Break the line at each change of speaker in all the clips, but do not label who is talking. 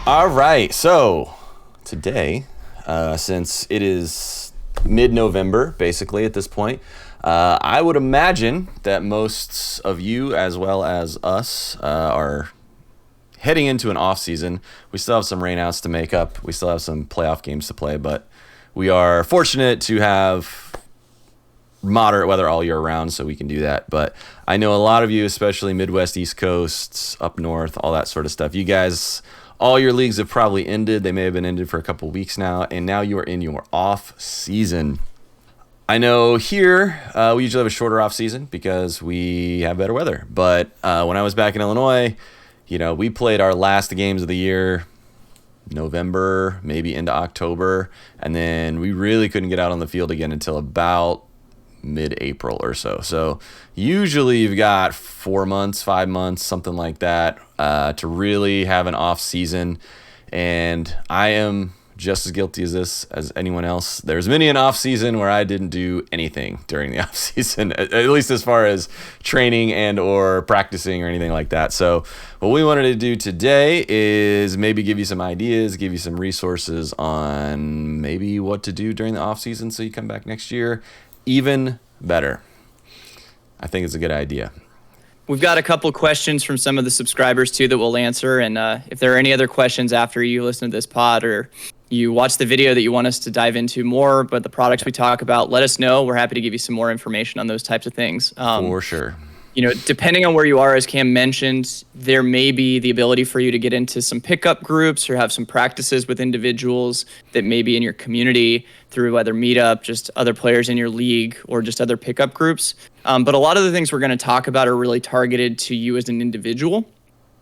All right, so today, since it is mid-November, basically at this point, I would imagine that most of you, as well as us, are heading into an off season. We still have some rainouts to make up. We still have some playoff games to play, but we are fortunate to have moderate weather all year round, so we can do that. But I know a lot of you, especially Midwest, East Coast, up north, all that sort of stuff. You guys, all your leagues have probably ended. They may have been ended for a couple weeks now, and now you are in your off season. I know here we usually have a shorter off season because we have better weather. But when I was back in Illinois, we played our last games of the year November, maybe into October, and then we really couldn't get out on the field again until about mid-April or so. So usually you've got 4 months, 5 months, something like that, to really have an off season. And I am just as guilty as anyone else. There's many an off season where I didn't do anything during the off season, at least as far as training and or practicing or anything like that. So what we wanted to do today is maybe give you some ideas, give you some resources on maybe what to do during the off season so you come back next year even better. I think it's a good idea.
We've got a couple questions from some of the subscribers too that we'll answer. And if there are any other questions after you listen to this pod or you watch the video that you want us to dive into more, but the products we talk about, let us know. We're happy to give you some more information on those types of things.
For sure.
Depending on where you are, as Cam mentioned, there may be the ability for you to get into some pickup groups or have some practices with individuals that may be in your community through either Meetup, just other players in your league, or just other pickup groups. But a lot of the things we're going to talk about are really targeted to you as an individual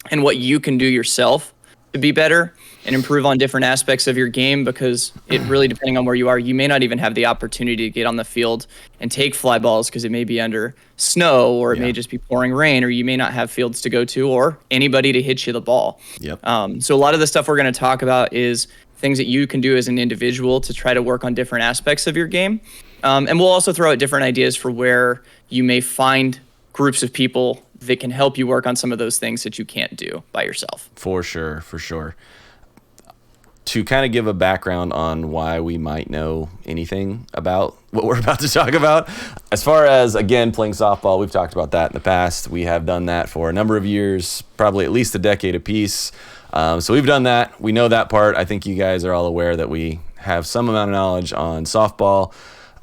and what you can do yourself to be better and improve on different aspects of your game, because it really, depending on where you are, you may not even have the opportunity to get on the field and take fly balls because it may be under snow, or it may just be pouring rain, or you may not have fields to go to or anybody to hit you the ball.
Yep.
So a lot of the stuff we're going to talk about is things that you can do as an individual to try to work on different aspects of your game. And we'll also throw out different ideas for where you may find groups of people that can help you work on some of those things that you can't do by yourself.
For sure. To kind of give a background on why we might know anything about what we're about to talk about. As far as, again, playing softball, we've talked about that in the past. We have done that for a number of years, probably at least a decade apiece. So we've done that. We know that part. I think you guys are all aware that we have some amount of knowledge on softball.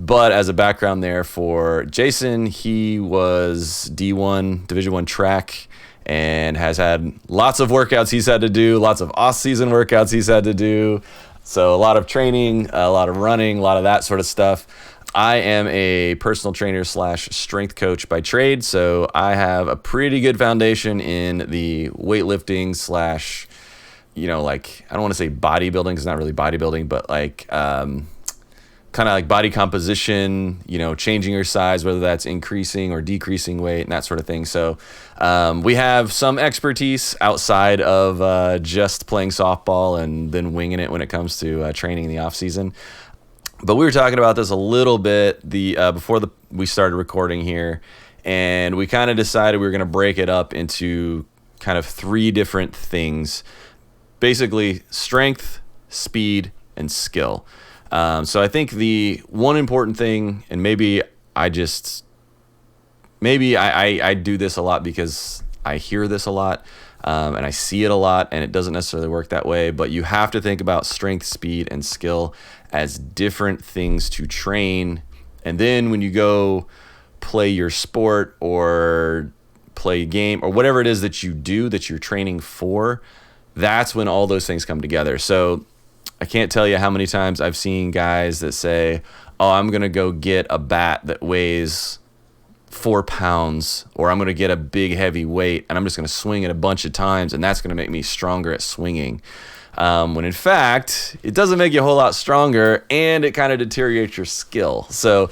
But as a background there for Jason, he was D1, Division I track, and has had lots of workouts he's had to do, lots of off-season workouts he's had to do. So a lot of training, a lot of running, a lot of that sort of stuff. I am a personal trainer / strength coach by trade, so I have a pretty good foundation in the weightlifting / I don't want to say bodybuilding, 'cause it's not really bodybuilding, but kind of like body composition, changing your size, whether that's increasing or decreasing weight and that sort of thing. So we have some expertise outside of just playing softball and then winging it when it comes to training in the off season. But we were talking about this a little bit before we started recording here, and we kind of decided we were going to break it up into kind of 3 different things. Basically, strength, speed, and skill. So I think the one important thing, and maybe I do this a lot because I hear this a lot, and I see it a lot, and it doesn't necessarily work that way, but you have to think about strength, speed, and skill as different things to train. And then when you go play your sport or play a game or whatever it is that you do that you're training for, that's when all those things come together. So I can't tell you how many times I've seen guys that say, oh, I'm going to go get a bat that weighs 4 pounds, or I'm going to get a big heavy weight and I'm just going to swing it a bunch of times and that's going to make me stronger at swinging. When in fact, it doesn't make you a whole lot stronger, and it kind of deteriorates your skill. So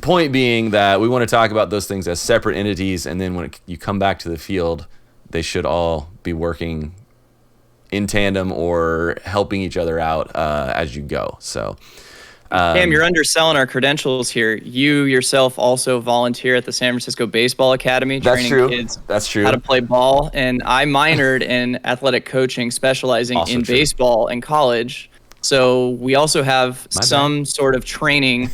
point being that we want to talk about those things as separate entities, and then when you come back to the field, they should all be working in tandem or helping each other out as you go. So
Cam, you're underselling our credentials here. You yourself also volunteer at the San Francisco Baseball Academy,
That's
training
true.
kids
That's true.
how to play ball. And I minored in athletic coaching, specializing
Also
in
true.
baseball in college. So we also have some sort of training,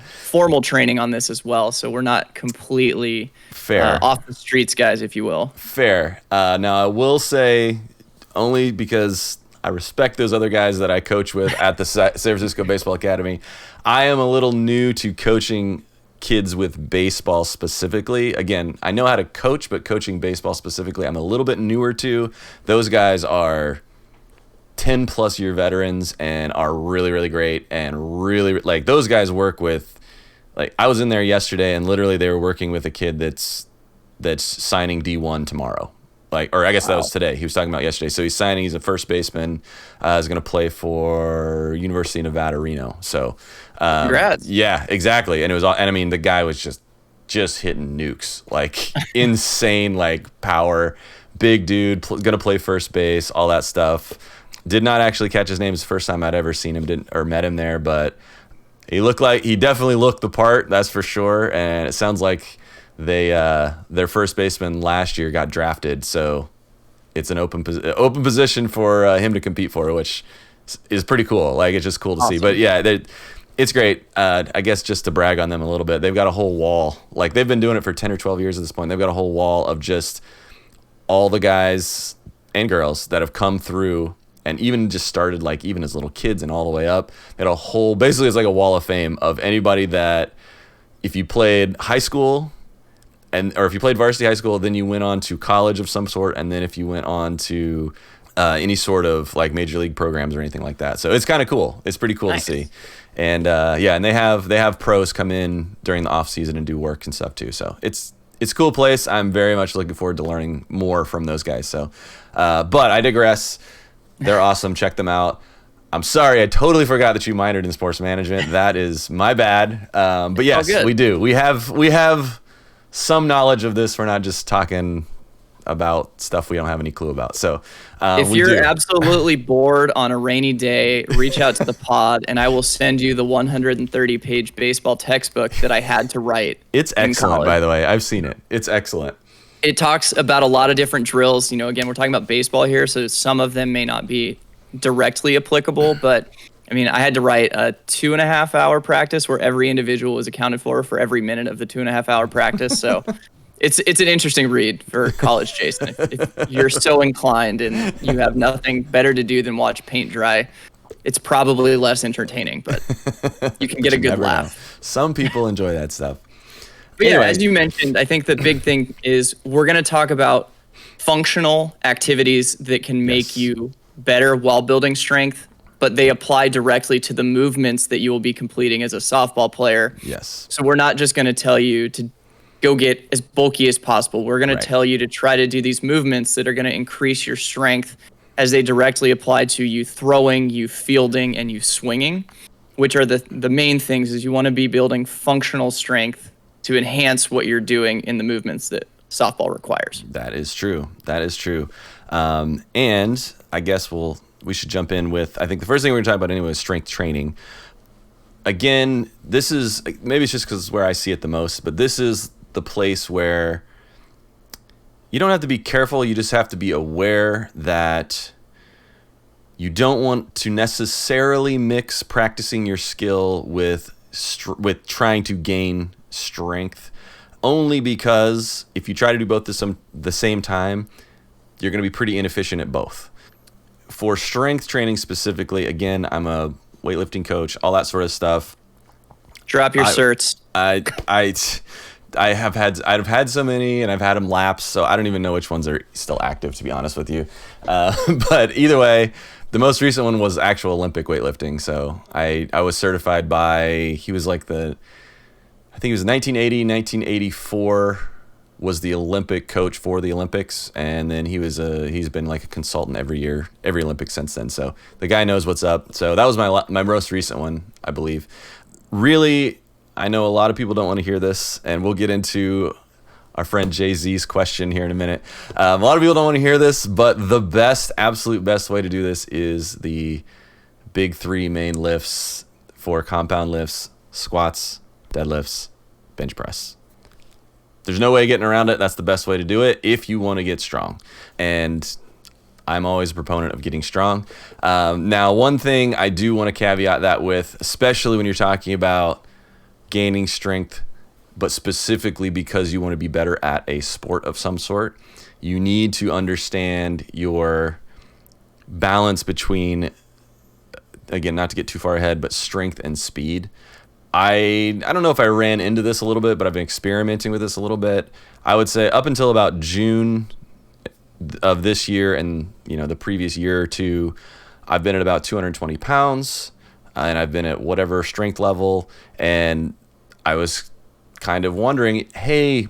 formal training on this as well. So we're not completely off the streets, guys, if you will.
Fair. Now, I will say, only because I respect those other guys that I coach with at the San Francisco Baseball Academy, I am a little new to coaching kids with baseball specifically. Again, I know how to coach, but coaching baseball specifically, I'm a little bit newer to. Those guys are 10 plus year veterans and are really, really great, and really, like, those guys work with, like, I was in there yesterday and literally they were working with a kid that's signing D1 tomorrow. Like, or I guess that was today. He was talking about yesterday. So he's signing. He's a first baseman. He's going to play for University of Nevada, Reno. So,
congrats.
Yeah, exactly. And it was all. And I mean, the guy was just hitting nukes, like insane, like power. Big dude, going to play first base, all that stuff. Did not actually catch his name. It's the first time I'd ever seen him or met him there, but he definitely looked the part. That's for sure. And it sounds like their first baseman last year got drafted, so it's an open position for him to compete for, which is pretty cool. Like, it's just cool to see. But yeah, it's great. I guess just to brag on them a little bit, they've got a whole wall. Like, they've been doing it for 10 or 12 years at this point. They've got a whole wall of just all the guys and girls that have come through and even just started, like, even as little kids and all the way up. They had a whole, basically it's like a wall of fame of anybody that, if you played high school, or if you played varsity high school, then you went on to college of some sort, and then if you went on to any sort of, like, major league programs or anything like that. So it's kind of cool. It's pretty cool to see. And and they have pros come in during the off season and do work and stuff too. So it's a cool place. I'm very much looking forward to learning more from those guys. So, but I digress. They're awesome. Check them out. I'm sorry, I totally forgot that you minored in sports management. That is my bad. But yes, we do. We have some knowledge of this. We're not just talking about stuff we don't have any clue about. So
if you're absolutely bored on a rainy day, reach out to the pod and I will send you the 130-page baseball textbook that I had to write.
It's excellent, by the way. I've seen it. It's excellent.
It talks about a lot of different drills. You know, again, we're talking about baseball here, so some of them may not be directly applicable, but I mean, I had to write a 2.5-hour practice where every individual was accounted for every minute of the 2.5-hour practice. So it's an interesting read for college Jason. If you're so inclined and you have nothing better to do than watch paint dry, it's probably less entertaining, but you can get a good laugh.
Know. Some people enjoy that stuff.
But anyway, as you mentioned, I think the big thing is we're going to talk about functional activities that can make you better while building strength, but they apply directly to the movements that you will be completing as a softball player.
Yes.
So we're not just going to tell you to go get as bulky as possible. We're going to tell you to try to do these movements that are going to increase your strength as they directly apply to you throwing, you fielding, and you swinging, which are the main things. Is you want to be building functional strength to enhance what you're doing in the movements that softball requires.
That is true. And I guess we should jump in with, I think the first thing we're going to talk about anyway is strength training. Again, this is, maybe it's just because it's where I see it the most, but this is the place where you don't have to be careful. You just have to be aware that you don't want to necessarily mix practicing your skill with trying to gain strength, only because if you try to do both the same time, you're going to be pretty inefficient at both. For strength training specifically, again, I'm a weightlifting coach, all that sort of stuff.
Drop your certs.
I've had so many, and I've had them lapse, so I don't even know which ones are still active, to be honest with you. But either way, the most recent one was actual Olympic weightlifting. So I was certified by, he was like I think it was 1980, 1984 was the Olympic coach for the Olympics, and then he's been like a consultant every year, every Olympics since then. So the guy knows what's up. So that was my most recent one, I believe. Really, I know a lot of people don't want to hear this, and we'll get into our friend Jay-Z's question here in a minute. A lot of people don't want to hear this, but the absolute best way to do this is the big three main lifts for compound lifts, squats, deadlifts, bench press. There's no way getting around it. That's the best way to do it if you want to get strong. And I'm always a proponent of getting strong. Now, one thing I do want to caveat that with, especially when you're talking about gaining strength, but specifically because you want to be better at a sport of some sort, you need to understand your balance between, again, not to get too far ahead, but strength and speed. I don't know if I ran into this a little bit, but I've been experimenting with this a little bit. I would say up until about June of this year and the previous year or two, I've been at about 220 pounds and I've been at whatever strength level. And I was kind of wondering, hey,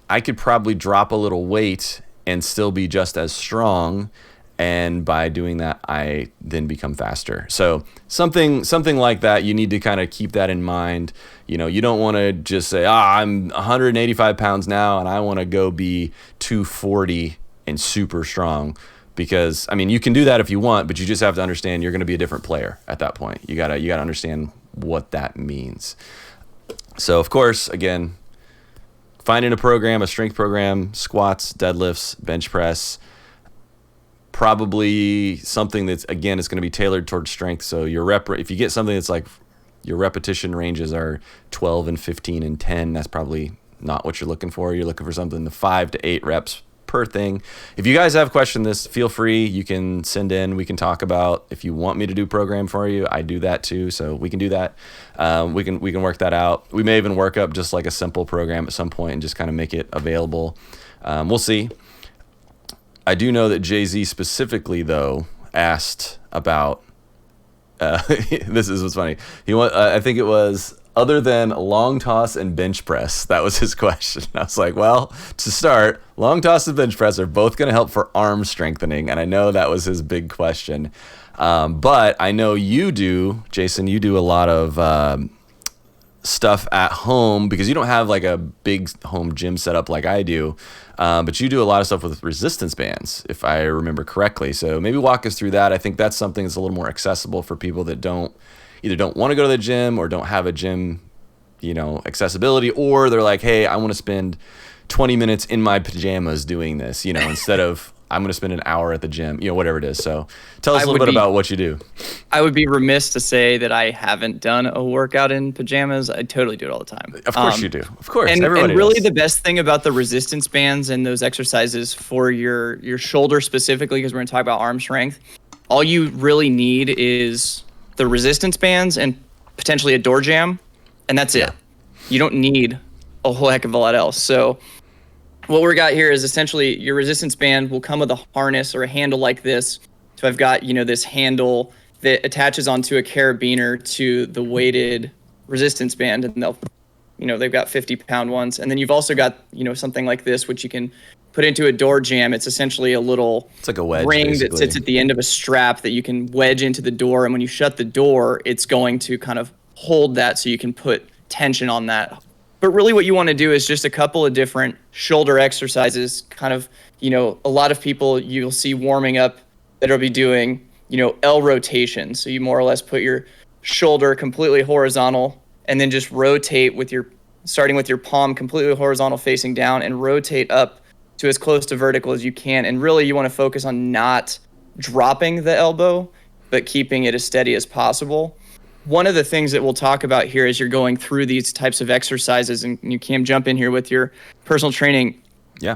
I could probably drop a little weight and still be just as strong. And by doing that, I then become faster. So something like that, you need to kind of keep that in mind. You don't want to just say, I'm 185 pounds now and I want to go be 240 and super strong. Because, you can do that if you want, but you just have to understand you're going to be a different player at that point. You gotta understand what that means. So, of course, again, finding a program, a strength program, squats, deadlifts, bench press, probably something that's, again, it's going to be tailored towards strength. So if you get something that's like your repetition ranges are 12 and 15 and 10, that's probably not what you're looking for. You're looking for something the 5 to 8 reps per thing. If you guys have questions, feel free. You can send in. We can talk about if you want me to do program for you. I do that too, so we can do that. We can work that out. We may even work up just like a simple program at some point and just kind of make it available. We'll see. I do know that Jay-Z specifically, though, asked about, this is what's funny. I think it was, other than long toss and bench press, that was his question. I was like, well, to start, long toss and bench press are both going to help for arm strengthening. And I know that was his big question. But I know you do, Jason, you do a lot of stuff at home because you don't have like a big home gym setup like I do. But you do a lot of stuff with resistance bands, if I remember correctly. So maybe walk us through that. I think that's something that's a little more accessible for people that either don't want to go to the gym or don't have a gym, accessibility, or they're like, hey, I want to spend 20 minutes in my pajamas doing this, instead of I'm going to spend an hour at the gym, whatever it is. So tell us a little bit about what you do.
I would be remiss to say that I haven't done a workout in pajamas. I totally do it all the time.
Of course you do. Of course.
And
Everybody
really
does.
the best thing about the resistance bands and those exercises for your shoulder specifically, because we're going to talk about arm strength, all you really need is the resistance bands and potentially a door jam, and that's it. You don't need a whole heck of a lot else. So what we got here is essentially your resistance band will come with a harness or a handle like this. So I've got, this handle that attaches onto a carabiner to the weighted resistance band, and they've got 50-pound ones. And then you've also got, something like this, which you can put into a door jam. It's essentially it's like a wedge ring basically that sits at the end of a strap that you can wedge into the door. And when you shut the door, it's going to kind of hold that so you can put tension on that. But really what you want to do is just a couple of different shoulder exercises, kind of, a lot of people you'll see warming up that'll be doing, L rotation. So you more or less put your shoulder completely horizontal and then just rotate starting with your palm completely horizontal facing down and rotate up to as close to vertical as you can. And really you want to focus on not dropping the elbow, but keeping it as steady as possible. One of the things that we'll talk about here as you're going through these types of exercises, and you can jump in here with your personal training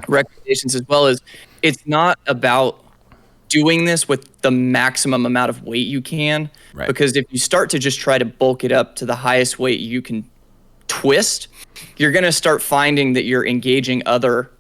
recommendations as well, as it's not about doing this with the maximum amount of weight you can. Right. Because if you start to just try to bulk it up to the highest weight you can twist, you're going to start finding that you're engaging other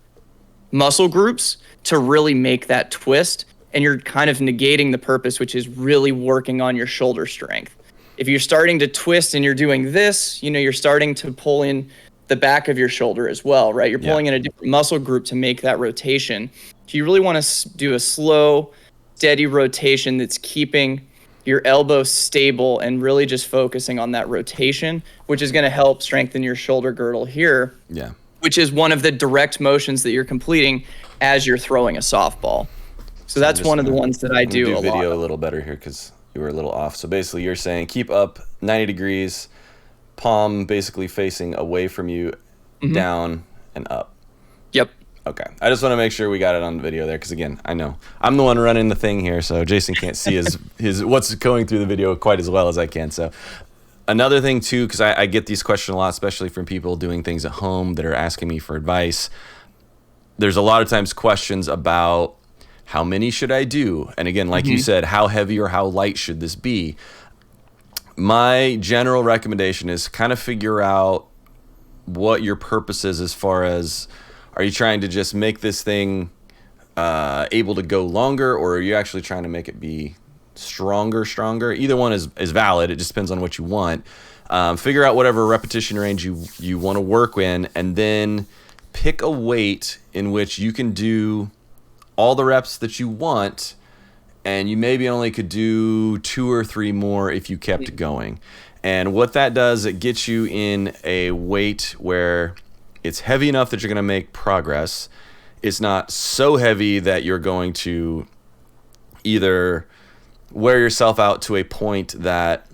muscle groups to really make that twist. And you're kind of negating the purpose, which is really working on your shoulder strength. If you're starting to twist and you're doing this, you're starting to pull in the back of your shoulder as well, right? You're pulling in a different muscle group to make that rotation. So you really want to do a slow, steady rotation that's keeping your elbow stable and really just focusing on that rotation, which is going to help strengthen your shoulder girdle here, which is one of the direct motions that you're completing as you're throwing a softball. So that's one of the ones that I do a lot.
Video a little better here because You were a little off. So basically you're saying keep up 90 degrees, palm basically facing away from you, down and up.
Yep.
Okay. I just want to make sure we got it on the video there, because again, I know I'm the one running the thing here, so Jason can't see his what's going through the video quite as well as I can. So another thing too, because I get these questions a lot, especially from people doing things at home that are asking me for advice. There's a lot of times questions about how many should I do? And again, like you said, how heavy or how light should this be? My general recommendation is kind of figure out what your purpose is, as far as, are you trying to just make this thing able to go longer, or are you actually trying to make it be stronger? Either one is valid. It just depends on what you want. Figure out whatever repetition range you want to work in, and then pick a weight in which you can do all the reps that you want, and you maybe only could do 2 or 3 more if you kept going. And what that does, it gets you in a weight where it's heavy enough that you're going to make progress. It's not so heavy that you're going to either wear yourself out to a point that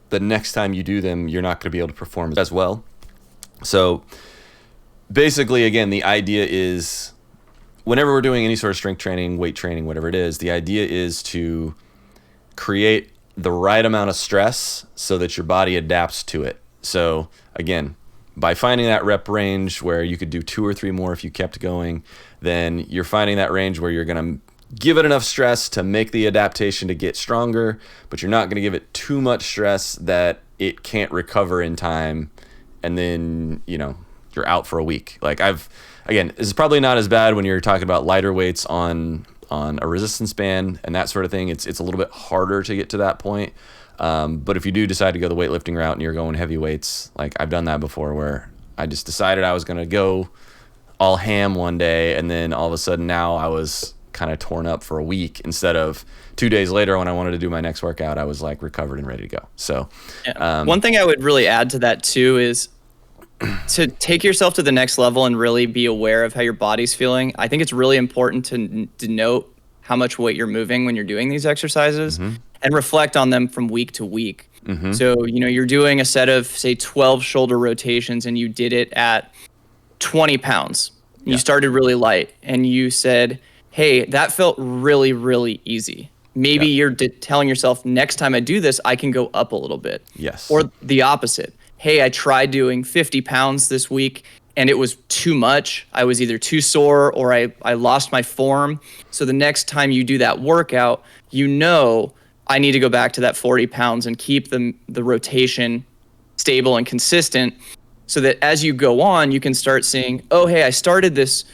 the next time you do them, you're not going to be able to perform as well. So basically, again, the idea is, whenever we're doing any sort of strength training, weight training, whatever it is, the idea is to create the right amount of stress so that your body adapts to it. So again, by finding that rep range where you could do 2 or 3 more if you kept going, then you're finding that range where you're going to give it enough stress to make the adaptation to get stronger, but you're not going to give it too much stress that it can't recover in time, and then, you're out for a week. Like again, this is probably not as bad when you're talking about lighter weights on a resistance band and that sort of thing. It's a little bit harder to get to that point. But if you do decide to go the weightlifting route and you're going heavy weights, like I've done that before, where I just decided I was going to go all ham one day, and then all of a sudden now I was kind of torn up for a week, instead of 2 days later when I wanted to do my next workout, I was like recovered and ready to go. So
one thing I would really add to that too is to take yourself to the next level and really be aware of how your body's feeling. I think it's really important to note how much weight you're moving when you're doing these exercises, and reflect on them from week to week. So, you're doing a set of, say, 12 shoulder rotations, and you did it at 20 pounds. You started really light, and you said, hey, that felt really, really easy. Maybe you're telling yourself, next time I do this, I can go up a little bit.
Yes.
Or the opposite. Hey, I tried doing 50 pounds this week, and it was too much. I was either too sore, or I lost my form. So the next time you do that workout, I need to go back to that 40 pounds and keep the rotation stable and consistent, so that as you go on, you can start seeing, oh, hey, I started this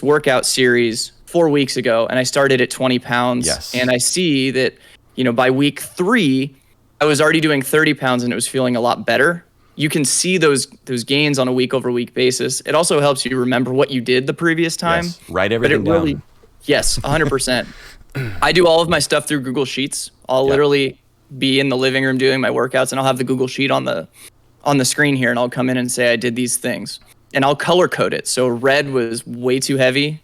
workout series 4 weeks ago, and I started at 20 pounds.
Yes.
And I see that, by week 3, I was already doing 30 pounds and it was feeling a lot better. You can see those gains on a week over week basis. It also helps you remember what you did the previous time.
Yes. Write everything down.
Yes, 100%. I do all of my stuff through Google Sheets. I'll literally be in the living room doing my workouts, and I'll have the Google Sheet on the screen here, and I'll come in and say I did these things. And I'll color code it. So red was way too heavy,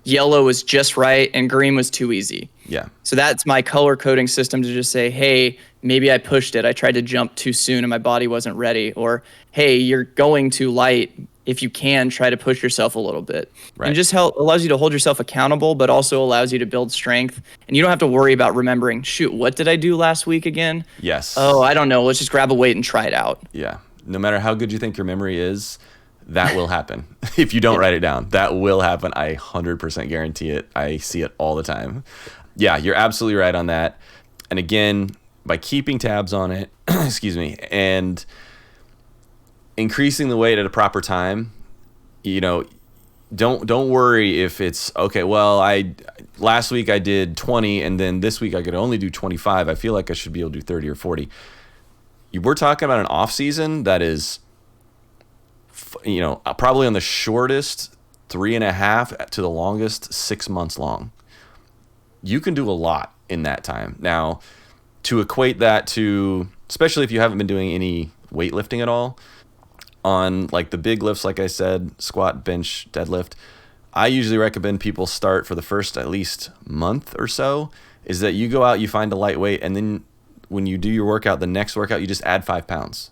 yellow was just right, and green was too easy.
Yeah.
So that's my color coding system to just say, hey, maybe I pushed it. I tried to jump too soon and my body wasn't ready. Or, hey, you're going too light. If you can, try to push yourself a little bit.
Right.
And just allows you to hold yourself accountable, but also allows you to build strength. And you don't have to worry about remembering, shoot, what did I do last week again?
Yes.
Oh, I don't know. Let's just grab a weight and try it out.
Yeah. No matter how good you think your memory is, that will happen. If you don't write it down, that will happen. I 100% guarantee it. I see it all the time. Yeah, you're absolutely right on that. And again, by keeping tabs on it, and increasing the weight at a proper time, don't worry if it's okay. Well, last week I did 20, and then this week I could only do 25. I feel like I should be able to do 30 or 40. We're talking about an off season that is, probably on the shortest 3.5 to the longest 6 months long. You can do a lot in that time. Now, to equate that to, especially if you haven't been doing any weightlifting at all, on like the big lifts, like I said, squat, bench, deadlift, I usually recommend people start for the first at least month or so, is that you go out, you find a lightweight, and then when you do your workout, the next workout, you just add 5 pounds.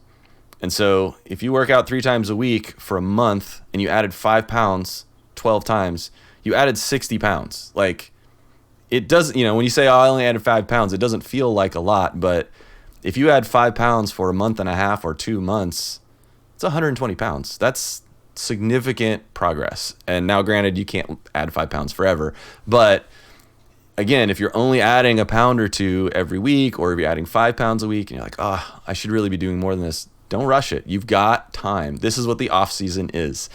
And so if you work out 3 times a week for a month and you added 5 pounds 12 times, you added 60 pounds. Like, it doesn't, when you say, oh, I only added 5 pounds, it doesn't feel like a lot. But if you add 5 pounds for a month and a half or 2 months, it's 120 pounds. That's significant progress. And now, granted, you can't add 5 pounds forever. But again, if you're only adding a pound or 2 every week, or if you're adding 5 pounds a week and you're like, oh, I should really be doing more than this, don't rush it. You've got time. This is what the off season is.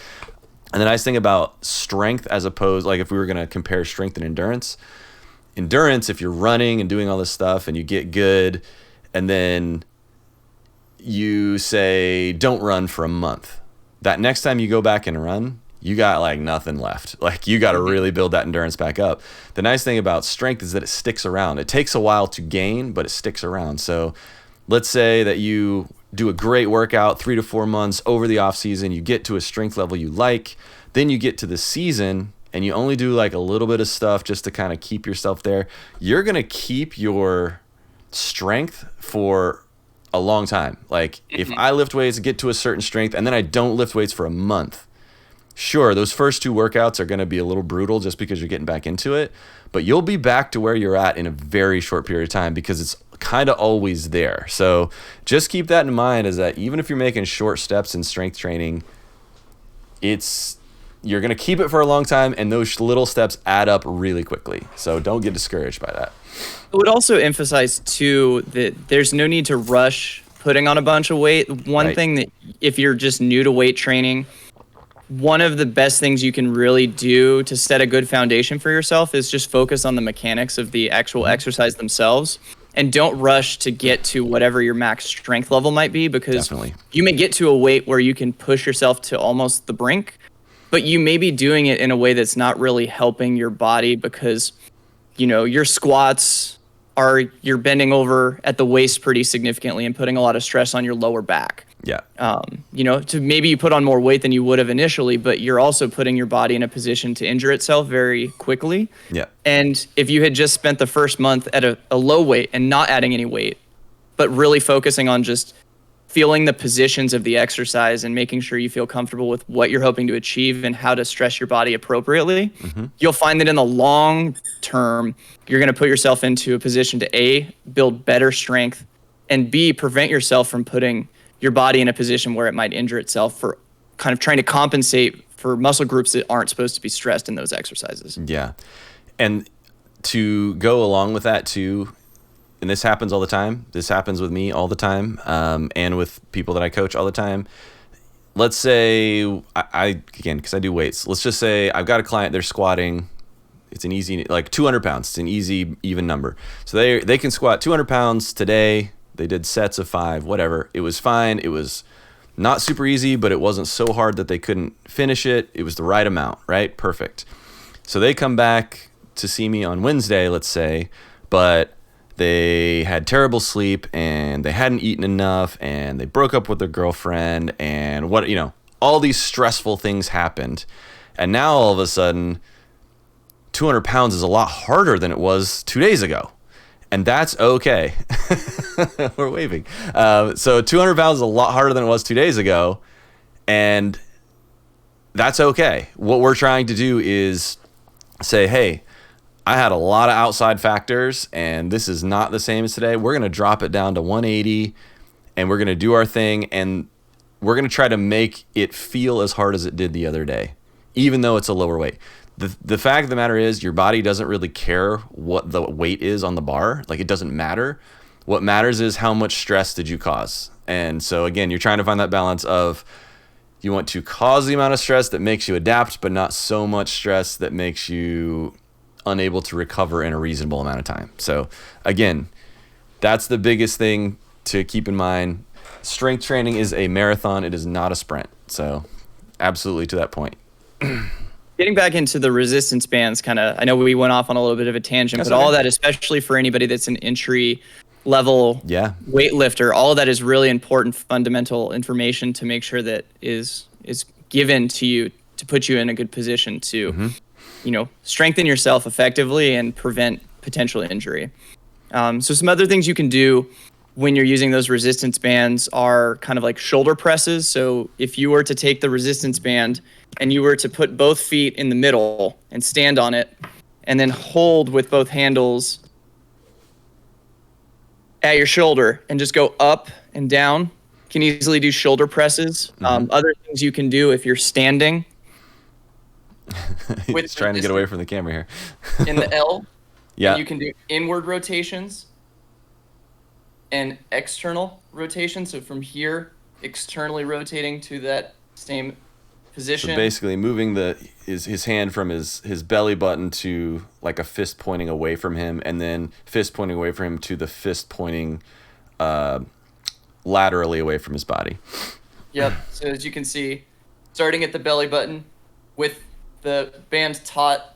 And the nice thing about strength, as opposed, like if we were going to compare strength and endurance, if you're running and doing all this stuff and you get good, and then you say, don't run for a month, that next time you go back and run, you got like nothing left. Like, you got to really build that endurance back up. The nice thing about strength is that it sticks around. It takes a while to gain, but it sticks around. So let's say that you do a great workout 3 to 4 months over the off season, you get to a strength level you like, then you get to the season and you only do like a little bit of stuff just to kind of keep yourself there. You're going to keep your strength for a long time. Like, if I lift weights, get to a certain strength, and then I don't lift weights for a month, sure, those first 2 workouts are going to be a little brutal just because you're getting back into it, but you'll be back to where you're at in a very short period of time because it's kind of always there. So just keep that in mind, is that even if you're making short steps in strength training, you're going to keep it for a long time, and those little steps add up really quickly. So don't get discouraged by that.
I would also emphasize too that there's no need to rush putting on a bunch of weight. One thing that, if you're just new to weight training, one of the best things you can really do to set a good foundation for yourself is just focus on the mechanics of the actual exercise themselves, and don't rush to get to whatever your max strength level might be, because you may get to a weight where you can push yourself to almost the brink, but you may be doing it in a way that's not really helping your body, because your squats you're bending over at the waist pretty significantly and putting a lot of stress on your lower back.
Yeah.
To maybe you put on more weight than you would have initially, but you're also putting your body in a position to injure itself very quickly.
Yeah.
And if you had just spent the first month at a low weight and not adding any weight, but really focusing on just feeling the positions of the exercise and making sure you feel comfortable with what you're hoping to achieve and how to stress your body appropriately, you'll find that in the long term, you're going to put yourself into a position to A, build better strength, and B, prevent yourself from putting your body in a position where it might injure itself for kind of trying to compensate for muscle groups that aren't supposed to be stressed in those exercises.
Yeah. And to go along with that too, and this happens all the time. This happens with me all the time, and with people that I coach all the time. Let's say, again, because I do weights, let's just say I've got a client, they're squatting, it's an easy, like 200 pounds. It's an easy, even number. So they can squat 200 pounds today. They did sets of 5, whatever. It was fine. It was not super easy, but it wasn't so hard that they couldn't finish it. It was the right amount, right? Perfect. So they come back to see me on Wednesday, let's say, but they had terrible sleep and they hadn't eaten enough and they broke up with their girlfriend and all these stressful things happened. And now all of a sudden, 200 pounds is a lot harder than it was 2 days ago. And that's okay. We're waving. So 200 pounds is a lot harder than it was 2 days ago. And that's okay. What we're trying to do is say, hey, I had a lot of outside factors and this is not the same as today. We're going to drop it down to 180 and we're going to do our thing. And we're going to try to make it feel as hard as it did the other day, even though it's a lower weight. The fact of the matter is your body doesn't really care what the weight is on the bar. Like, it doesn't matter. What matters is how much stress did you cause. And so again, you're trying to find that balance of, you want to cause the amount of stress that makes you adapt, but not so much stress that makes you unable to recover in a reasonable amount of time. So again, that's the biggest thing to keep in mind. Strength training is a marathon. It is not a sprint. So absolutely, to that point.
Getting back into the resistance bands, I know we went off on a little bit of a tangent, but all of that, especially for anybody that's an entry level weightlifter, all of that is really important fundamental information to make sure that is given to you to put you in a good position to, strengthen yourself effectively and prevent potential injury. So some other things you can do when you're using those resistance bands are kind of like shoulder presses. So if you were to take the resistance band and you were to put both feet in the middle and stand on it and then hold with both handles at your shoulder and just go up and down, you can easily do shoulder presses. Other things you can do if you're standing.
He's trying to get away from the camera here.
In the L.
Yeah.
You can do inward rotations and external rotation. So from here, externally rotating to that same position.
So basically moving his hand from his belly button to like a fist pointing away from him, and then fist pointing away from him to the fist pointing laterally away from his body.
Yep. So as you can see, starting at the belly button with the band taut,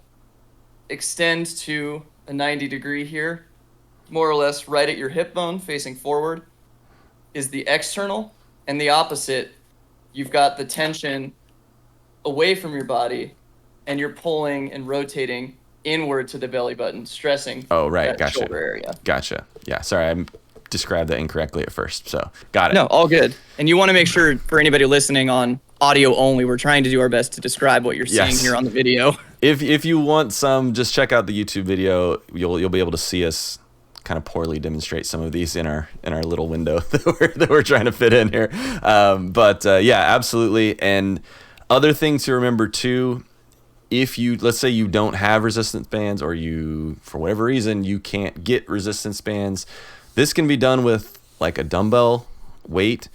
extend to a 90-degree here, more or less right at your hip bone facing forward is the external, and the opposite, you've got the tension away from your body and you're pulling and rotating inward to the belly button, stressing that shoulder area.
Gotcha. Yeah, sorry, I described that incorrectly at first, so got it.
No, all good. And you want to make sure, for anybody listening on audio only, we're trying to do our best to describe what you're seeing here on the video.
If you want some, just check out the YouTube video. You'll be able to see us kind of poorly demonstrate some of these in our little window that we're trying to fit in here. But yeah, absolutely. And other things to remember too, if let's say you don't have resistance bands, or you, for whatever reason, you can't get resistance bands, this can be done with like a dumbbell weight.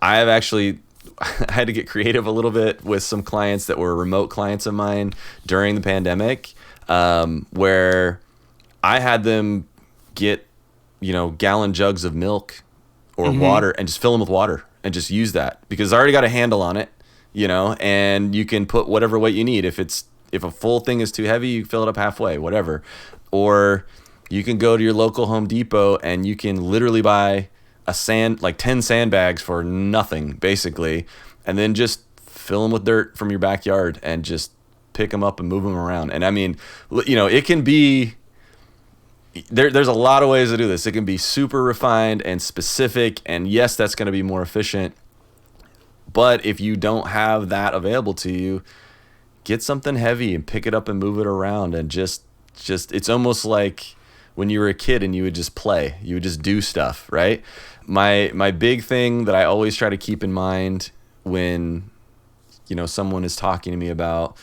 I had to get creative a little bit with some clients that were remote clients of mine during the pandemic, where I had them get, gallon jugs of milk or water and just fill them with water and just use that, because I already got a handle on it, and you can put whatever weight you need. If a full thing is too heavy, you fill it up halfway, whatever. Or you can go to your local Home Depot and you can literally buy 10 sandbags for nothing, basically, and then just fill them with dirt from your backyard and just pick them up and move them around. And I mean, it can be, there's a lot of ways to do this. It can be super refined and specific, and yes, that's going to be more efficient. But if you don't have that available to you, get something heavy and pick it up and move it around, and just it's almost like when you were a kid and you would just play, you would just do stuff, right? My big thing that I always try to keep in mind when someone is talking to me about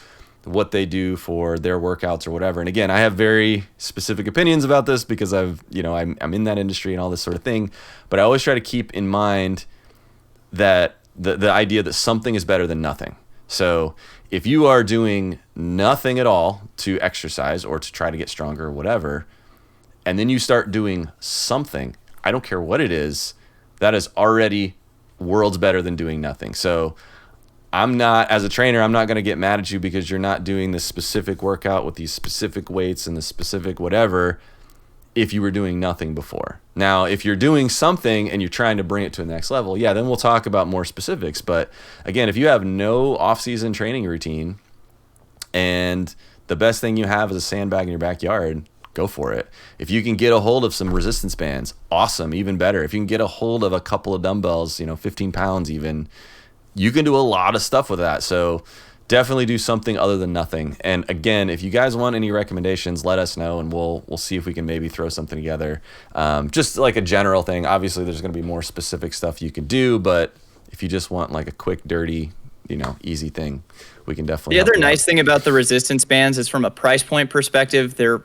what they do for their workouts or whatever, and again, I have very specific opinions about this because I'm in that industry and all this sort of thing, but I always try to keep in mind that the idea that something is better than nothing. So if you are doing nothing at all to exercise or to try to get stronger or whatever, and then you start doing something, I don't care what it is, that is already worlds better than doing nothing. So as a trainer, I'm not going to get mad at you because you're not doing this specific workout with these specific weights and the specific whatever if you were doing nothing before. Now, if you're doing something and you're trying to bring it to the next level, yeah, then we'll talk about more specifics. But again, if you have no off-season training routine and the best thing you have is a sandbag in your backyard, go for it. If you can get a hold of some resistance bands, awesome, even better. If you can get a hold of a couple of dumbbells, 15 pounds even, you can do a lot of stuff with that. So definitely do something other than nothing. And again, if you guys want any recommendations, let us know and we'll see if we can maybe throw something together. Just like a general thing. Obviously, there's going to be more specific stuff you can do, but if you just want like a quick, dirty, easy thing, we can definitely.
The other nice thing about the resistance bands is from a price point perspective, they're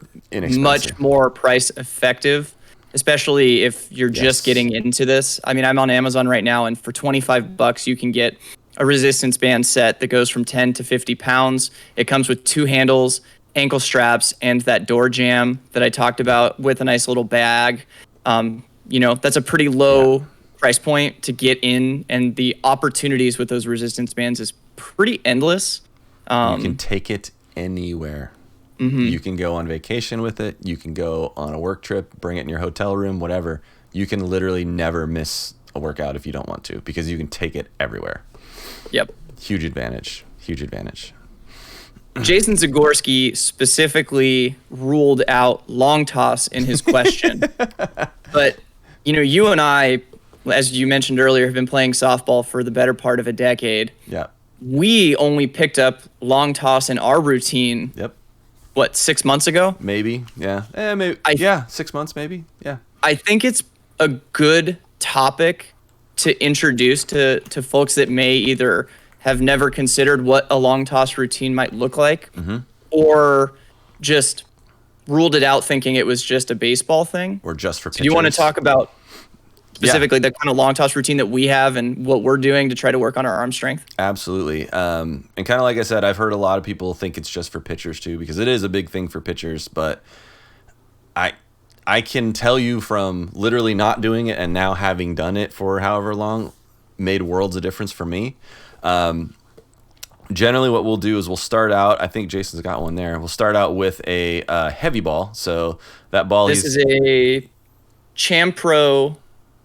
much more price effective, especially if you're just getting into this. I mean, I'm on Amazon right now, and for $25, you can get a resistance band set that goes from 10 to 50 pounds. It comes with 2 handles, ankle straps, and that door jamb that I talked about with a nice little bag. That's a pretty low price point to get in, and the opportunities with those resistance bands is pretty endless.
You can take it anywhere. You can go on vacation with it. You can go on a work trip, bring it in your hotel room, whatever. You can literally never miss a workout if you don't want to, because you can take it everywhere.
Yep.
Huge advantage.
Jason Zagorski specifically ruled out long toss in his question. But, you and I, as you mentioned earlier, have been playing softball for the better part of a decade.
Yeah.
We only picked up long toss in our routine.
Yep.
What, 6 months ago?
Maybe. Yeah. Maybe. 6 months. Maybe. Yeah.
I think it's a good topic to introduce to folks that may either have never considered what a long toss routine might look like, or just ruled it out thinking it was just a baseball thing.
Or just for pitchers.
Do you want to talk about specifically the kind of long toss routine that we have and what we're doing to try to work on our arm strength?
Absolutely. And kind of like I said, I've heard a lot of people think it's just for pitchers too, because it is a big thing for pitchers. But I can tell you from literally not doing it and now having done it for however long, made worlds of difference for me. Generally what we'll do is we'll start out, I think Jason's got one there. We'll start out with a heavy ball. So that ball
This is a Champro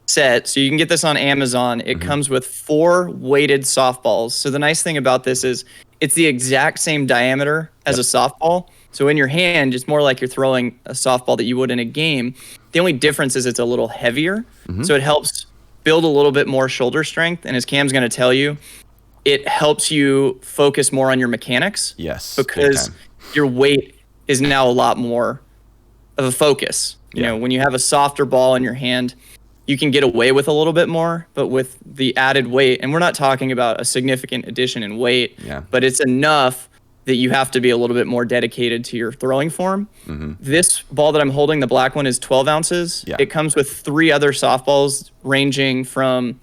set. So you can get this on Amazon. It comes with 4 weighted softballs. So the nice thing about this is it's the exact same diameter as a softball. So in your hand, it's more like you're throwing a softball that you would in a game. The only difference is it's a little heavier. So it helps build a little bit more shoulder strength. And as Cam's going to tell you, it helps you focus more on your mechanics.
Yes.
Because your weight is now a lot more of a focus. You know, when you have a softer ball in your hand, you can get away with a little bit more, but with the added weight, and we're not talking about a significant addition in weight, but it's enough that you have to be a little bit more dedicated to your throwing form. This ball that I'm holding, the black one, is 12 ounces. It comes with 3 other softballs ranging from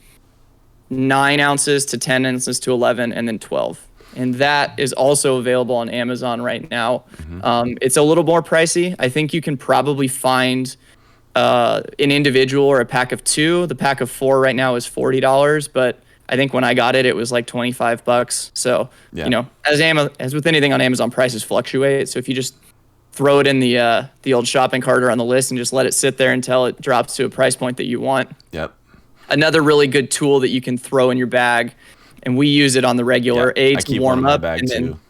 9 ounces to 10 ounces to 11 and then 12. And that is also available on Amazon right now. It's a little more pricey. I think you can probably find an individual or a pack of 2. The pack of 4 right now is $40, but I think when I got it, it was like $25. So, as with anything on Amazon, prices fluctuate. So if you just throw it in the old shopping cart or on the list and just let it sit there until it drops to a price point that you want. Another really good tool that you can throw in your bag, and we use it on the regular, to warm up, and then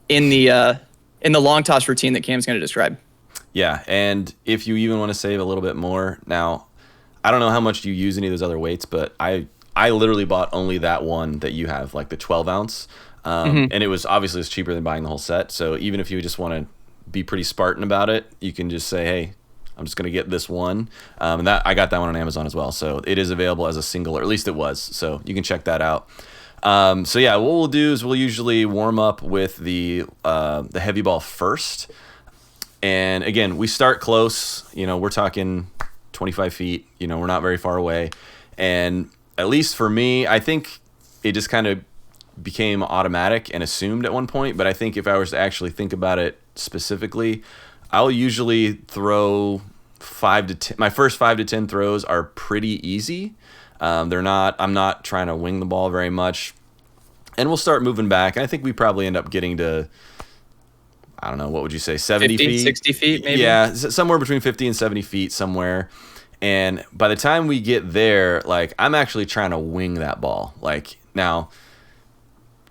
in the long toss routine that Cam's going to describe.
Yeah, and if you even want to save a little bit more, now, I don't know how much you use any of those other weights, but I literally bought only that one that you have, like the 12 ounce, and it was obviously it's cheaper than buying the whole set. So even if you just want to be pretty Spartan about it, you can just say, hey, I'm just going to get this one. And that I got that one on Amazon as well. So it is available as a single, or at least it was. So you can check that out. So yeah, what we'll do is we'll usually warm up with the heavy ball first. And again, we start close. We're talking 25 feet. We're not very far away. And at least for me, I think it just kind of became automatic and assumed at one point. But I think if I was to actually think about it specifically, I'll usually throw 5 to 10. My first 5 to 10 throws are pretty easy. I'm not trying to wing the ball very much. And we'll start moving back. I think we probably end up getting to, I don't know, what would you say, 70
50,
feet?
60 feet maybe?
Yeah, somewhere between 50 and 70 feet somewhere. And by the time we get there, like, I'm actually trying to wing that ball. Like, now,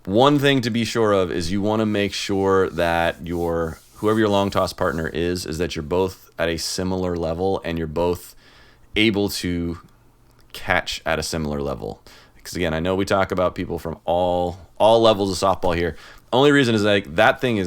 one thing to be sure of is you want to make sure that whoever your long toss partner is that you're both at a similar level and you're both able to catch at a similar level. Because again, I know we talk about people from all levels of softball here. Only reason is like that thing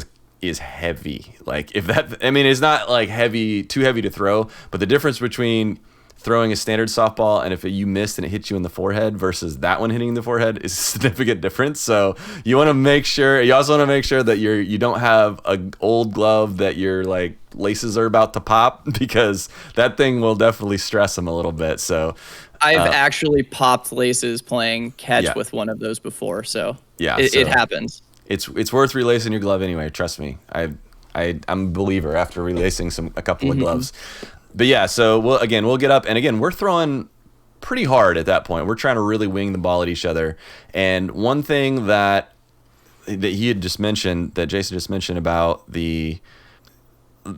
is heavy. Like it's not like too heavy to throw, but the difference between throwing a standard softball and if you missed and it hit you in the forehead versus that one hitting the forehead is a significant difference. So you also want to make sure that you don't have an old glove that your like laces are about to pop, because that thing will definitely stress them a little bit. So
I've actually popped laces playing catch with one of those before. So it happens.
It's worth relacing your glove anyway. Trust me. I'm a believer after relacing a couple of gloves. But yeah, so we'll get up, and again, we're throwing pretty hard at that point. We're trying to really wing the ball at each other. And one thing that he had just mentioned, that Jason just mentioned about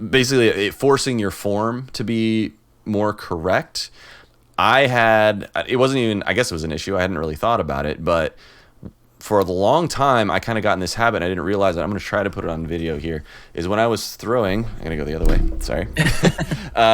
basically forcing your form to be more correct. It wasn't even, I guess it was an issue. I hadn't really thought about it, but for a long time, I kind of got in this habit. I didn't realize it. I'm going to try to put it on video here. Is when I was throwing, I'm going to go the other way. Sorry.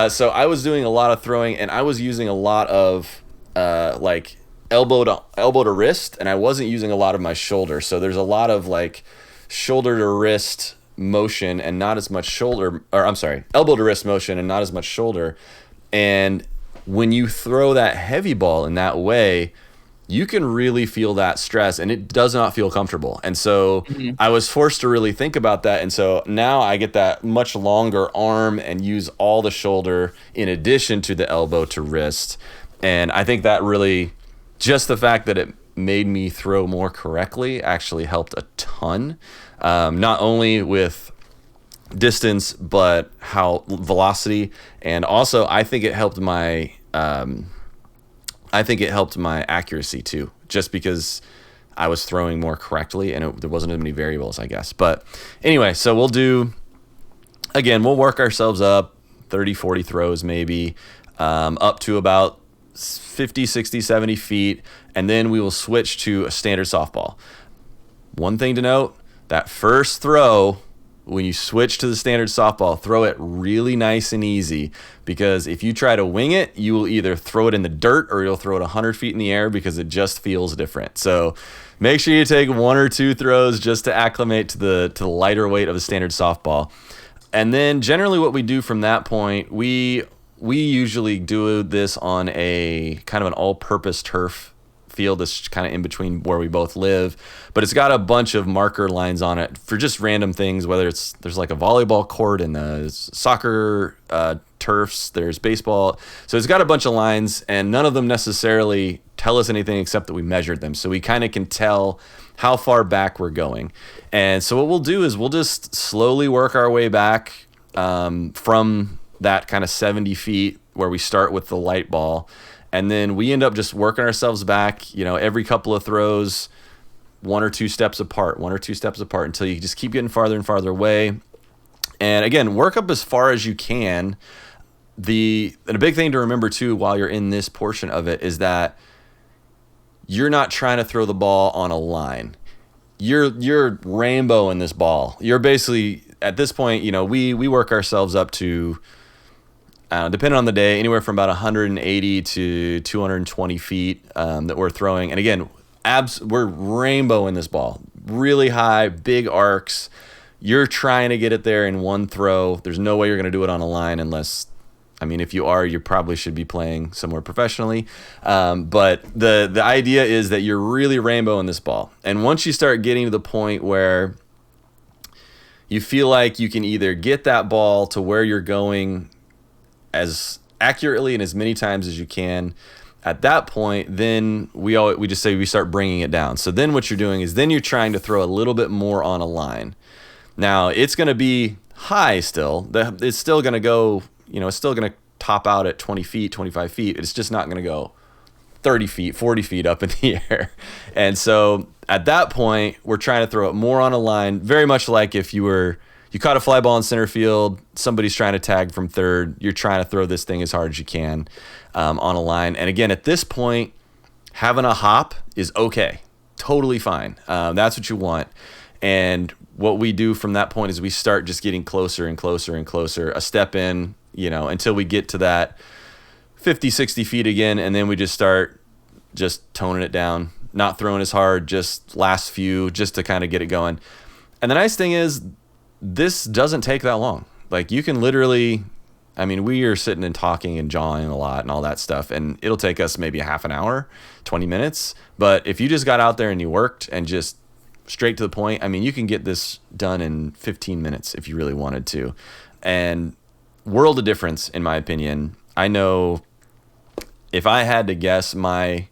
So I was doing a lot of throwing, and I was using a lot of like elbow to wrist, and I wasn't using a lot of my shoulder. So there's a lot of like shoulder to wrist motion and not as much shoulder, or I'm sorry, elbow to wrist motion and not as much shoulder. And when you throw that heavy ball in that way, you can really feel that stress, and it does not feel comfortable. And so I was forced to really think about that. And so now I get that much longer arm and use all the shoulder in addition to the elbow to wrist. And I think that really, just the fact that it made me throw more correctly actually helped a ton. Not only with distance, but how velocity. And also I think it helped my accuracy too, just because I was throwing more correctly and there wasn't as many variables, I guess. But anyway, so we'll work ourselves up 30, 40 throws maybe, up to about 50, 60, 70 feet. And then we will switch to a standard softball. One thing to note, that first throw, when you switch to the standard softball, throw it really nice and easy, because if you try to wing it, you will either throw it in the dirt or you'll throw it 100 feet in the air, because it just feels different. So make sure you take 1 or 2 throws just to acclimate to the lighter weight of the standard softball. And then generally what we do from that point, we usually do this on a kind of an all-purpose turf field that's kind of in between where we both live, but it's got a bunch of marker lines on it for just random things, whether there's like a volleyball court and soccer turfs, there's baseball. So it's got a bunch of lines, and none of them necessarily tell us anything except that we measured them. So we kind of can tell how far back we're going. And so what we'll do is we'll just slowly work our way back from that kind of 70 feet where we start with the light ball. And then we end up just working ourselves back, every couple of throws, 1 or 2 steps apart, until you just keep getting farther and farther away. And again, work up as far as you can. And a big thing to remember too, while you're in this portion of it, is that you're not trying to throw the ball on a line. You're rainbowing this ball. You're basically, at this point, we work ourselves up to, depending on the day, anywhere from about 180 to 220 feet that we're throwing. And again, we're rainbowing this ball. Really high, big arcs. You're trying to get it there in one throw. There's no way you're going to do it on a line unless, if you are, you probably should be playing somewhere professionally. But the idea is that you're really rainbowing this ball. And once you start getting to the point where you feel like you can either get that ball to where you're going as accurately and as many times as you can, at that point, then we just say we start bringing it down. So then what you're doing is then you're trying to throw a little bit more on a line. Now it's going to be high still. It's still going to go, it's still going to top out at 20 feet, 25 feet. It's just not going to go 30 feet, 40 feet up in the air. And so at that point, we're trying to throw it more on a line, very much like if you caught a fly ball in center field, somebody's trying to tag from third, you're trying to throw this thing as hard as you can on a line. And again, at this point, having a hop is okay. Totally fine. That's what you want. And what we do from that point is we start just getting closer and closer and closer, a step in, until we get to that 50, 60 feet again. And then we just start just toning it down, not throwing as hard, just last few, just to kind of get it going. And the nice thing is, this doesn't take that long. Like, you can literally, we are sitting and talking and jawing a lot and all that stuff, and it'll take us maybe a half an hour, 20 minutes. But if you just got out there and you worked and just straight to the point, you can get this done in 15 minutes if you really wanted to. And world of difference, in my opinion. I know if I had to guess, I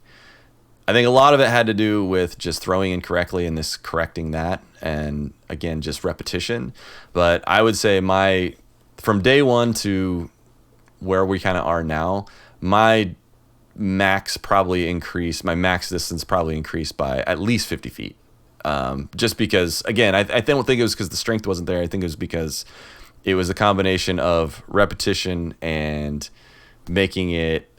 think a lot of it had to do with just throwing incorrectly and this correcting that. And again, just repetition. But I would say from day one to where we kind of are now, my max distance probably increased by at least 50 feet. Just because, again, I don't think it was because the strength wasn't there. I think it was because it was a combination of repetition and making it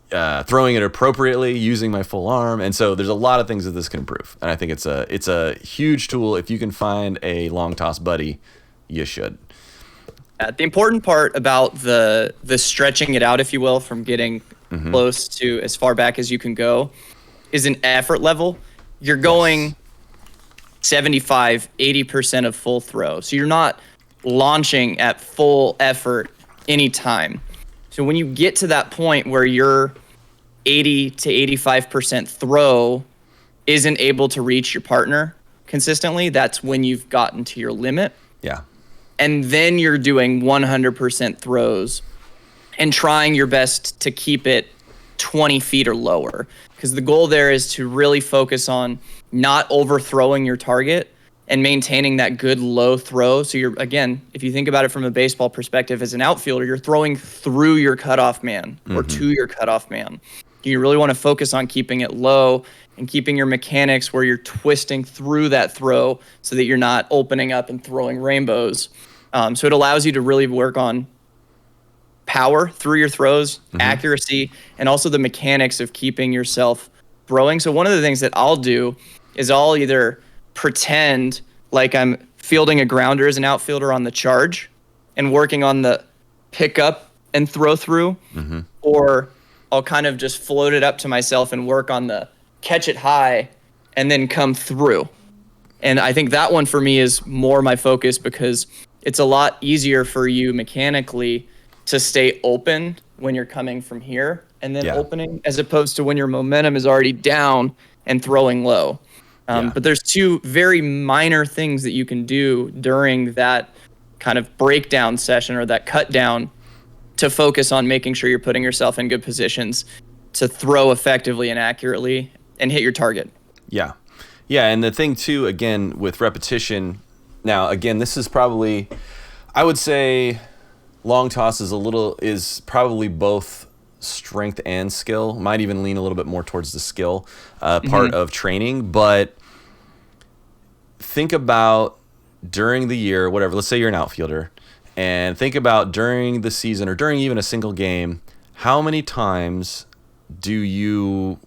throwing it appropriately, using my full arm. And so there's a lot of things that this can improve. And I think it's a huge tool. If you can find a long toss buddy, you should.
The important part about the stretching it out, if you will, from getting close to as far back as you can go is an effort level. You're going 75, 80% of full throw. So you're not launching at full effort anytime. So when you get to that point where your 80 to 85% throw isn't able to reach your partner consistently, that's when you've gotten to your limit.
Yeah.
And then you're doing 100% throws and trying your best to keep it 20 feet or lower. Because the goal there is to really focus on not overthrowing your target and maintaining that good low throw. So you're, again, if you think about it from a baseball perspective as an outfielder, you're throwing through your cutoff man or to your cutoff man. You really want to focus on keeping it low and keeping your mechanics where you're twisting through that throw so that you're not opening up and throwing rainbows. So it allows you to really work on power through your throws, accuracy, and also the mechanics of keeping yourself throwing. So one of the things that I'll do is I'll either pretend like I'm fielding a grounder as an outfielder on the charge and working on the pickup and throw through, or I'll kind of just float it up to myself and work on the catch it high and then come through. And I think that one for me is more my focus because it's a lot easier for you mechanically to stay open when you're coming from here and then opening, as opposed to when your momentum is already down and throwing low. But there's two very minor things that you can do during that kind of breakdown session or that cut down to focus on making sure you're putting yourself in good positions to throw effectively and accurately and hit your target. Yeah.
Yeah, and the thing too, again, with repetition, now, again, this is probably, I would say long toss is probably both strength and skill. Might even lean a little bit more towards the skill part of training. But think about during the year, whatever, let's say you're an outfielder, and think about during the season or during even a single game, how many times are you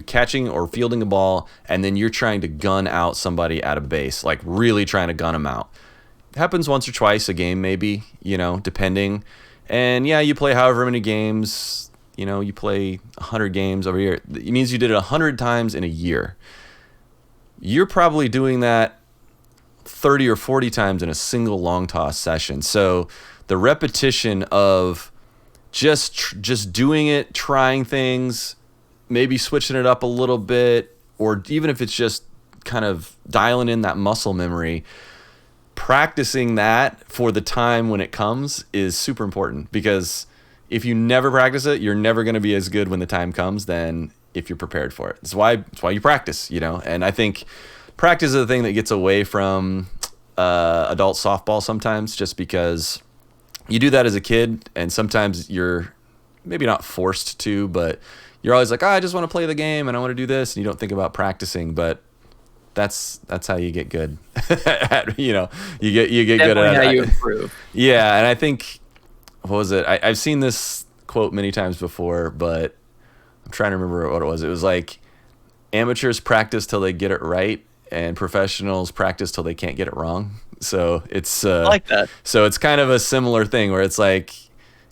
catching or fielding a ball and then you're trying to gun out somebody at a base, like really trying to gun them out? It happens once or twice a game, maybe, depending. And yeah, you play however many games, you play 100 games over here. It means you did it 100 times in a year. You're probably doing that 30 or 40 times in a single long toss session. So the repetition of just doing it, trying things, maybe switching it up a little bit, or even if it's just kind of dialing in that muscle memory, practicing that for the time when it comes is super important, because if you never practice it, you're never going to be as good when the time comes than if you're prepared for it. That's why you practice, and I think practice is the thing that gets away from adult softball sometimes, just because you do that as a kid and sometimes you're maybe not forced to, but you're always like, I just want to play the game and I want to do this, and you don't think about practicing. But that's how you get good. You get good at
how you improve.
Yeah, and I think, what was it? I've seen this quote many times before, but I'm trying to remember what it was. It was like, amateurs practice till they get it right, and professionals practice till they can't get it wrong. So it's
I like that.
So it's kind of a similar thing where it's like,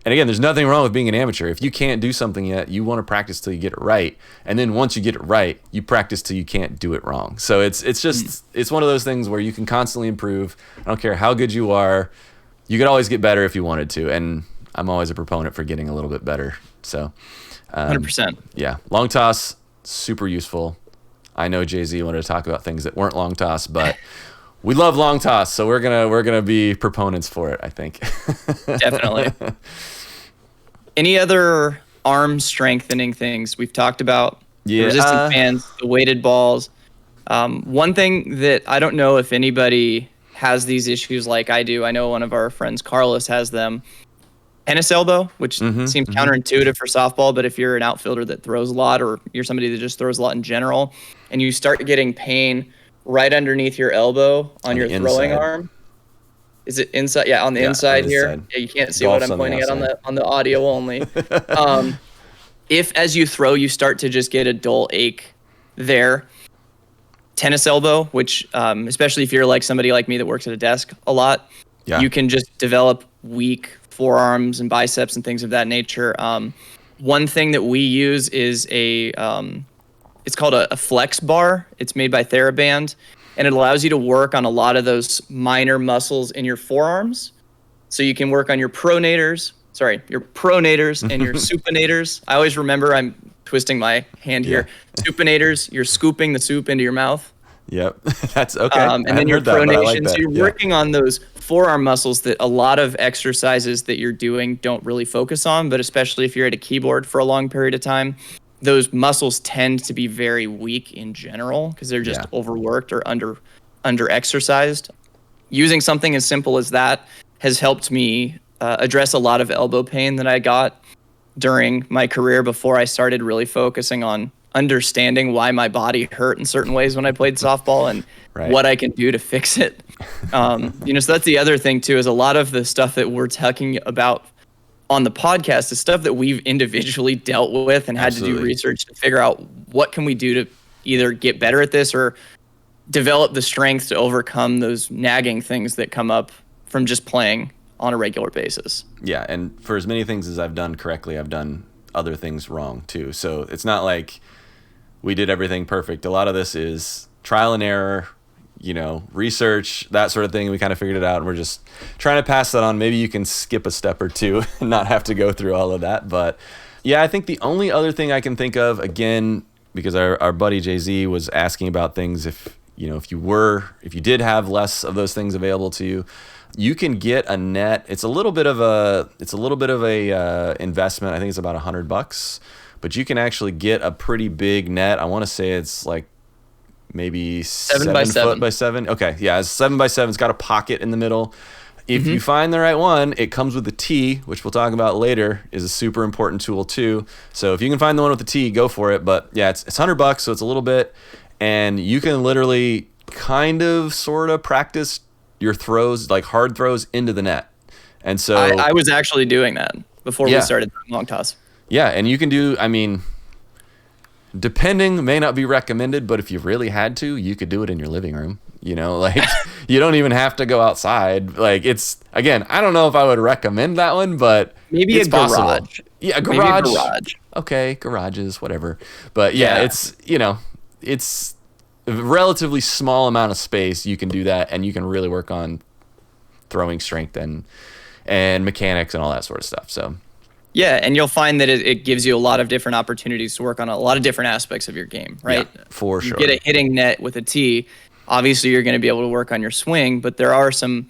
and again, there's nothing wrong with being an amateur. If you can't do something yet, you want to practice till you get it right. And then once you get it right, you practice till you can't do it wrong. So it's just, it's one of those things where you can constantly improve. I don't care how good you are. You could always get better if you wanted to. And I'm always a proponent for getting a little bit better. So
100%.
Yeah. Long toss, super useful. I know Jay-Z wanted to talk about things that weren't long toss, but we love long toss. So we're going to be proponents for it, I think.
Definitely. Any other arm strengthening things we've talked about? The resistant bands, the weighted balls. One thing that I don't know if anybody has these issues like I do. I know one of our friends, Carlos, has them. Tennis elbow, which seems counterintuitive for softball, but if you're an outfielder that throws a lot, or you're somebody that just throws a lot in general, and you start getting pain right underneath your elbow on your throwing arm, Is it inside? Yeah, on the inside here. Yeah, you can't see what I'm pointing at on the audio only. If as you throw, you start to just get a dull ache there. Tennis elbow, which especially if you're like somebody like me that works at a desk a lot, you can just develop weak forearms and biceps and things of that nature. One thing that we use is it's called a flex bar. It's made by TheraBand, and it allows you to work on a lot of those minor muscles in your forearms. So you can work on your pronators and your supinators. I always remember, I'm twisting my hand here. Supinators, you're scooping the soup into your mouth.
Yep, that's okay.
And then your pronations, so you're working on those forearm muscles that a lot of exercises that you're doing don't really focus on, but especially if you're at a keyboard for a long period of time, those muscles tend to be very weak in general because they're just overworked or under exercised. Using something as simple as that has helped me address a lot of elbow pain that I got during my career before I started really focusing on understanding why my body hurt in certain ways when I played softball and what I can do to fix it. So that's the other thing too, is a lot of the stuff that we're talking about on the podcast is stuff that we've individually dealt with and had to do research to figure out what can we do to either get better at this or develop the strength to overcome those nagging things that come up from just playing on a regular basis.
Yeah, and for as many things as I've done correctly, I've done other things wrong too. So it's not like we did everything perfect. A lot of this is trial and error, research, that sort of thing. We kind of figured it out, and we're just trying to pass that on. Maybe you can skip a step or two and not have to go through all of that. But yeah, I think the only other thing I can think of, again, because our buddy Jay-Z was asking about things, if you did have less of those things available to you, you can get a net. It's a little bit of a investment. I think it's about $100, but you can actually get a pretty big net. I want to say it's like maybe 7 foot by 7. Okay, yeah, it's 7 by 7. It's got a pocket in the middle. If you find the right one, it comes with a tee, which we'll talk about later, is a super important tool too. So if you can find the one with the tee, go for it. But yeah, it's $100, so it's a little bit, and you can literally kind of sort of practice your throws, like hard throws into the net. And so
I was actually doing that before we started long toss.
Yeah, and you can do, depending, may not be recommended, but if you really had to, you could do it in your living room. You don't even have to go outside. Like, it's, again, I don't know if I would recommend that one, but
maybe
it's
a
possible.
Garage.
Yeah, a garage. Maybe a garage. Okay, garages, whatever. But yeah, it's a relatively small amount of space. You can do that, and you can really work on throwing strength and mechanics and all that sort of stuff. So
yeah, and you'll find that it gives you a lot of different opportunities to work on a lot of different aspects of your game, right?
Yeah, for sure.
You get a hitting net with a tee, obviously you're going to be able to work on your swing, but there are some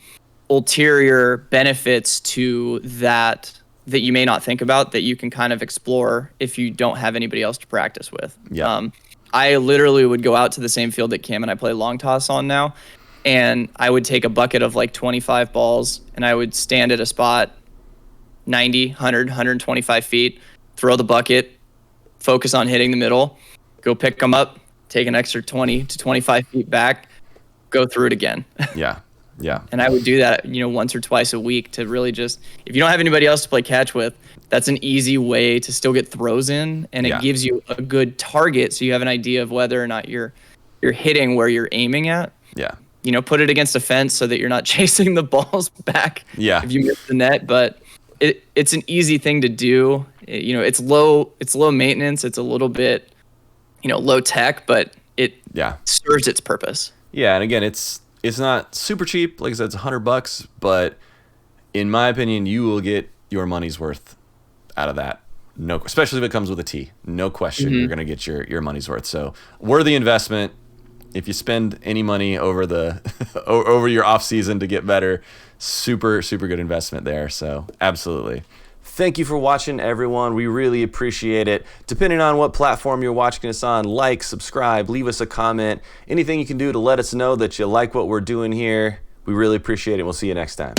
ulterior benefits to that you may not think about that you can kind of explore if you don't have anybody else to practice with.
Yeah.
I literally would go out to the same field that Cam and I play long toss on now, and I would take a bucket of like 25 balls, and I would stand at a spot 90, 100, 125 feet, throw the bucket, focus on hitting the middle, go pick them up, take an extra 20 to 25 feet back, go through it again.
Yeah. Yeah.
And I would do that, once or twice a week to really just, if you don't have anybody else to play catch with, that's an easy way to still get throws in, and it gives you a good target so you have an idea of whether or not you're hitting where you're aiming at.
Yeah.
Put it against a fence so that you're not chasing the balls back if you miss the net, but it's an easy thing to do. It's low maintenance, it's a little bit low tech, but it serves its purpose.
Yeah, and again, it's not super cheap. Like I said, it's $100, but in my opinion, you will get your money's worth out of that. No, especially if it comes with a tee. No question, you're going to get your money's worth. So worthy investment. If you spend any money over over your off season to get better, super, super good investment there. So absolutely. Thank you for watching, everyone. We really appreciate it. Depending on what platform you're watching us on, like, subscribe, leave us a comment. Anything you can do to let us know that you like what we're doing here. We really appreciate it. We'll see you next time.